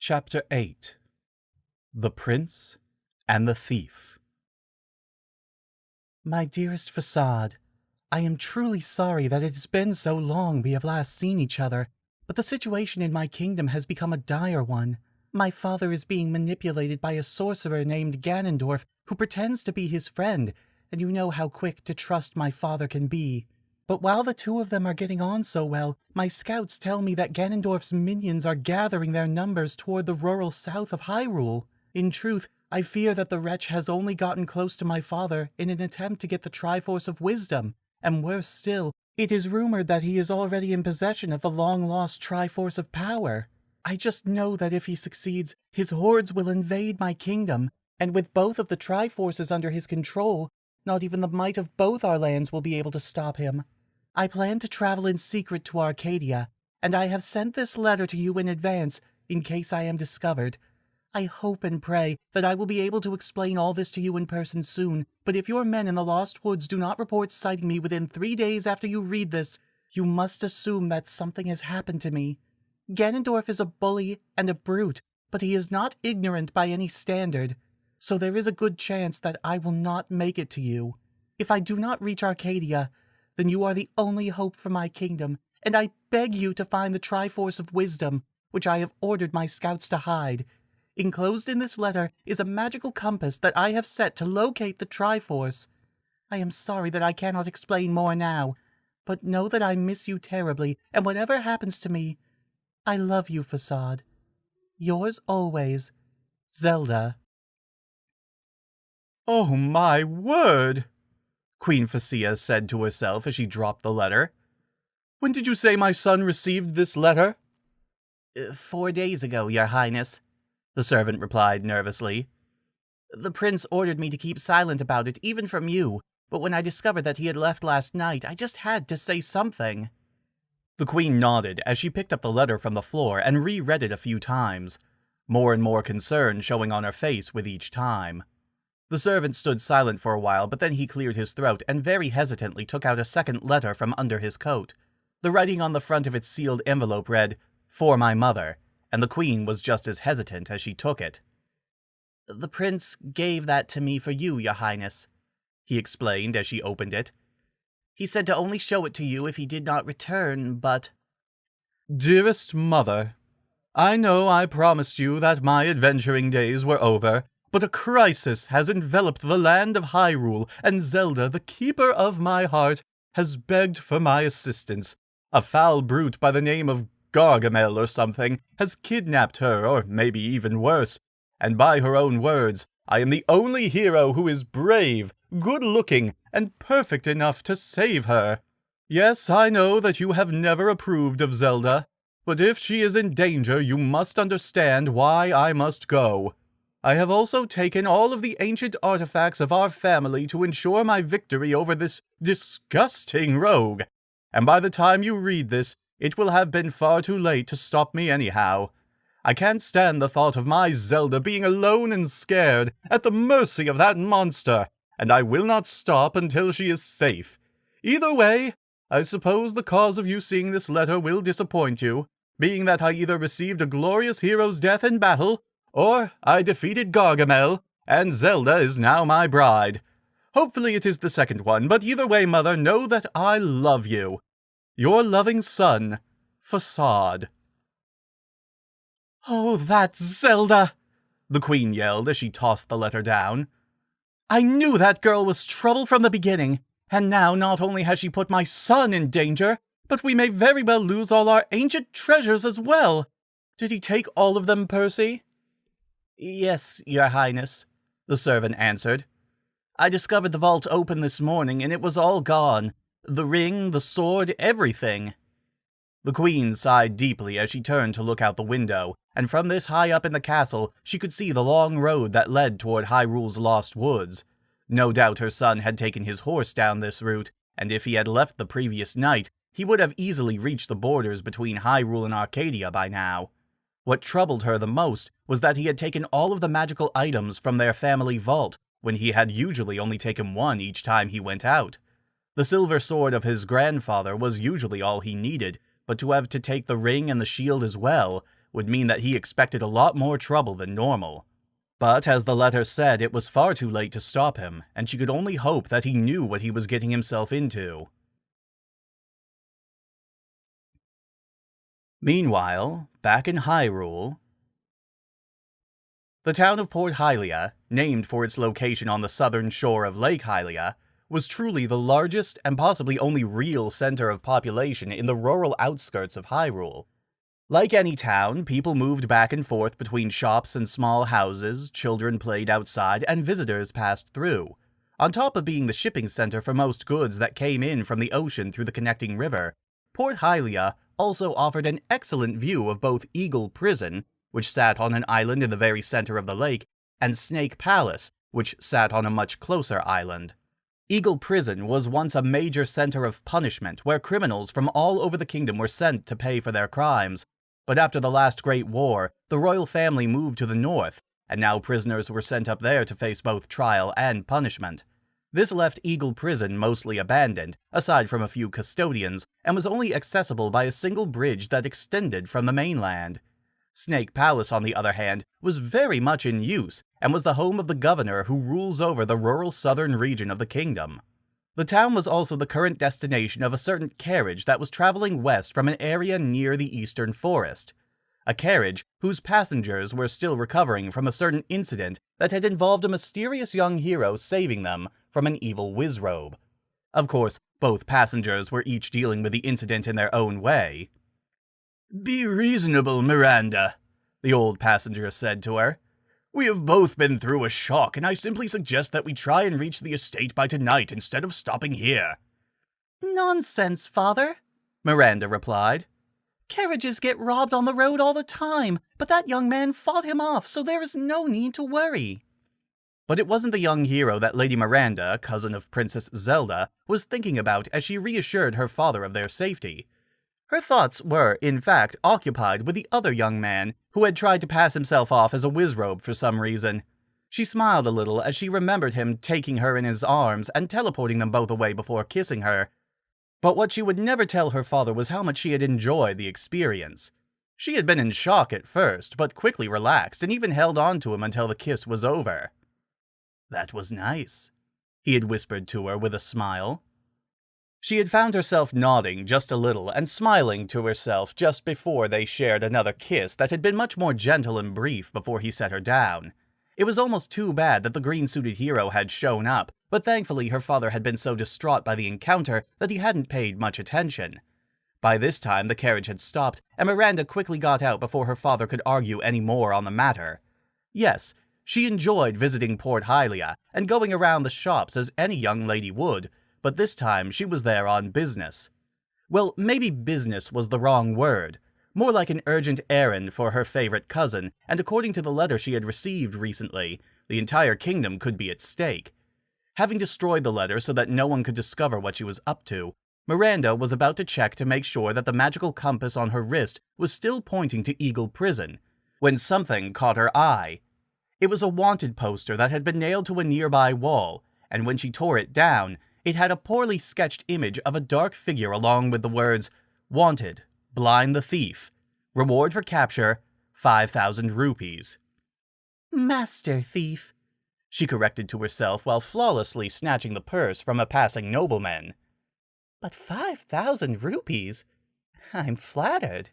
Chapter 8 The Prince and the Thief. My dearest Facade, I am truly sorry that it has been so long we have last seen each other, but the situation in my kingdom has become a dire one. My father is being manipulated by a sorcerer named Ganondorf who pretends to be his friend, and you know how quick to trust my father can be. But while the two of them are getting on so well, my scouts tell me that Ganondorf's minions are gathering their numbers toward the rural south of Hyrule. In truth, I fear that the wretch has only gotten close to my father in an attempt to get the Triforce of Wisdom, and worse still, it is rumored that he is already in possession of the long-lost Triforce of Power. I just know that if he succeeds, his hordes will invade my kingdom, and with both of the Triforces under his control, not even the might of both our lands will be able to stop him. I plan to travel in secret to Arcadia, and I have sent this letter to you in advance, in case I am discovered. I hope and pray that I will be able to explain all this to you in person soon, but if your men in the Lost Woods do not report sighting me within 3 days after you read this, you must assume that something has happened to me. Ganondorf is a bully and a brute, but he is not ignorant by any standard, so there is a good chance that I will not make it to you. If I do not reach Arcadia, then you are the only hope for my kingdom, and I beg you to find the Triforce of Wisdom, which I have ordered my scouts to hide. Enclosed in this letter is a magical compass that I have set to locate the Triforce. I am sorry that I cannot explain more now, but know that I miss you terribly, and whatever happens to me, I love you, Facade. Yours always, Zelda. Oh my word! Queen Fascia said to herself as she dropped the letter. When did you say my son received this letter? 4 days ago, Your Highness, the servant replied nervously. The prince ordered me to keep silent about it, even from you, but when I discovered that he had left last night, I just had to say something. The queen nodded as she picked up the letter from the floor and reread it a few times, more and more concern showing on her face with each time. The servant stood silent for a while, but then he cleared his throat and very hesitantly took out a second letter from under his coat. The writing on the front of its sealed envelope read, "For my mother," and the queen was just as hesitant as she took it. The prince gave that to me for you, Your Highness, he explained as she opened it. He said to only show it to you if he did not return, but... Dearest mother, I know I promised you that my adventuring days were over, but a crisis has enveloped the land of Hyrule, and Zelda, the keeper of my heart, has begged for my assistance. A foul brute by the name of Gargamel or something has kidnapped her, or maybe even worse, and by her own words, I am the only hero who is brave, good-looking, and perfect enough to save her. Yes, I know that you have never approved of Zelda, but if she is in danger, you must understand why I must go. I have also taken all of the ancient artifacts of our family to ensure my victory over this disgusting rogue, and by the time you read this, it will have been far too late to stop me anyhow. I can't stand the thought of my Zelda being alone and scared, at the mercy of that monster, and I will not stop until she is safe. Either way, I suppose the cause of you seeing this letter will disappoint you, being that I either received a glorious hero's death in battle, or I defeated Gargamel, and Zelda is now my bride. Hopefully it is the second one, but either way, Mother, know that I love you. Your loving son, Facade. Oh, that's Zelda! The queen yelled as she tossed the letter down. I knew that girl was trouble from the beginning, and now not only has she put my son in danger, but we may very well lose all our ancient treasures as well. Did he take all of them, Percy? Yes, Your Highness, the servant answered. I discovered the vault open this morning, and it was all gone. The ring, the sword, everything. The queen sighed deeply as she turned to look out the window, and from this high up in the castle, she could see the long road that led toward Hyrule's Lost Woods. No doubt her son had taken his horse down this route, and if he had left the previous night, he would have easily reached the borders between Hyrule and Arcadia by now. What troubled her the most was that he had taken all of the magical items from their family vault, when he had usually only taken one each time he went out. The silver sword of his grandfather was usually all he needed, but to have to take the ring and the shield as well would mean that he expected a lot more trouble than normal. But as the letter said, it was far too late to stop him, and she could only hope that he knew what he was getting himself into. Meanwhile, back in Hyrule, the town of Port Hylia, named for its location on the southern shore of Lake Hylia, was truly the largest and possibly only real center of population in the rural outskirts of Hyrule. Like any town, people moved back and forth between shops and small houses, children played outside, and visitors passed through. On top of being the shipping center for most goods that came in from the ocean through the connecting river, Port Hylia also offered an excellent view of both Eagle Prison, which sat on an island in the very center of the lake, and Snake Palace, which sat on a much closer island. Eagle Prison was once a major center of punishment where criminals from all over the kingdom were sent to pay for their crimes. But after the last Great War, the royal family moved to the north, and now prisoners were sent up there to face both trial and punishment. This left Eagle Prison mostly abandoned, aside from a few custodians, and was only accessible by a single bridge that extended from the mainland. Snake Palace, on the other hand, was very much in use, and was the home of the governor who rules over the rural southern region of the kingdom. The town was also the current destination of a certain carriage that was traveling west from an area near the eastern forest. A carriage whose passengers were still recovering from a certain incident that had involved a mysterious young hero saving them from an evil wizrobe. Of course, both passengers were each dealing with the incident in their own way. "Be reasonable, Miranda," the old passenger said to her. "We have both been through a shock, and I simply suggest that we try and reach the estate by tonight instead of stopping here." Nonsense, father, Miranda replied. Carriages get robbed on the road all the time, but that young man fought him off, so there is no need to worry. But it wasn't the young hero that Lady Miranda, cousin of Princess Zelda, was thinking about as she reassured her father of their safety. Her thoughts were, in fact, occupied with the other young man who had tried to pass himself off as a wizrobe for some reason. She smiled a little as she remembered him taking her in his arms and teleporting them both away before kissing her. But what she would never tell her father was how much she had enjoyed the experience. She had been in shock at first, but quickly relaxed and even held on to him until the kiss was over. "That was nice," he had whispered to her with a smile. She had found herself nodding just a little and smiling to herself just before they shared another kiss that had been much more gentle and brief before he set her down. It was almost too bad that the green-suited hero had shown up, but thankfully her father had been so distraught by the encounter that he hadn't paid much attention. By this time the carriage had stopped, and Miranda quickly got out before her father could argue any more on the matter. Yes, she enjoyed visiting Port Hylia and going around the shops as any young lady would, but this time she was there on business. Well, maybe business was the wrong word. More like an urgent errand for her favorite cousin, and according to the letter she had received recently, the entire kingdom could be at stake. Having destroyed the letter so that no one could discover what she was up to, Miranda was about to check to make sure that the magical compass on her wrist was still pointing to Eagle Prison, when something caught her eye. It was a wanted poster that had been nailed to a nearby wall, and when she tore it down, it had a poorly sketched image of a dark figure along with the words, "Wanted, Blind the Thief. Reward for capture, 5,000 rupees. Master thief, She corrected to herself while flawlessly snatching the purse from a passing nobleman. But 5,000 rupees? I'm flattered.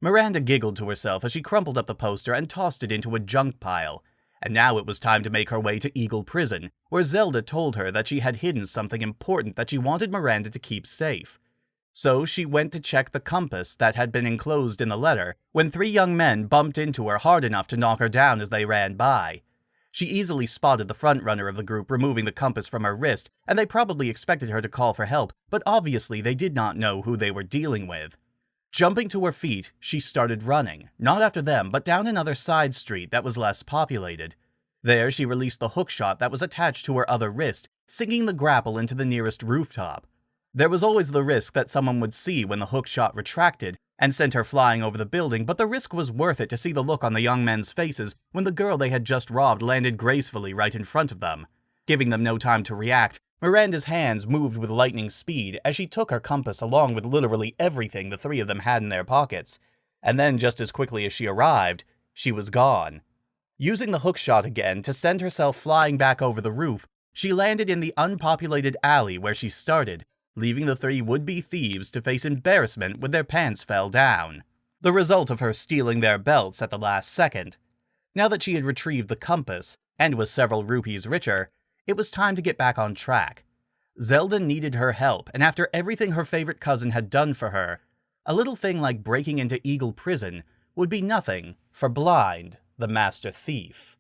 Miranda giggled to herself as she crumpled up the poster and tossed it into a junk pile. And now it was time to make her way to Eagle Prison, where Zelda told her that she had hidden something important that she wanted Miranda to keep safe. So she went to check the compass that had been enclosed in the letter when 3 young men bumped into her hard enough to knock her down as they ran by. She easily spotted the front-runner of the group removing the compass from her wrist, and they probably expected her to call for help, but obviously they did not know who they were dealing with. Jumping to her feet, she started running, not after them, but down another side street that was less populated. There she released the hookshot that was attached to her other wrist, sinking the grapple into the nearest rooftop. There was always the risk that someone would see when the hookshot retracted and sent her flying over the building, but the risk was worth it to see the look on the young men's faces when the girl they had just robbed landed gracefully right in front of them. Giving them no time to react, Miranda's hands moved with lightning speed as she took her compass along with literally everything the 3 of them had in their pockets. And then, just as quickly as she arrived, she was gone. Using the hookshot again to send herself flying back over the roof, she landed in the unpopulated alley where she started, leaving the 3 would-be thieves to face embarrassment when their pants fell down. The result of her stealing their belts at the last second. Now that she had retrieved the compass, and was several rupees richer, it was time to get back on track. Zelda needed her help, and after everything her favorite cousin had done for her, a little thing like breaking into Eagle Prison would be nothing for Blind, the master thief.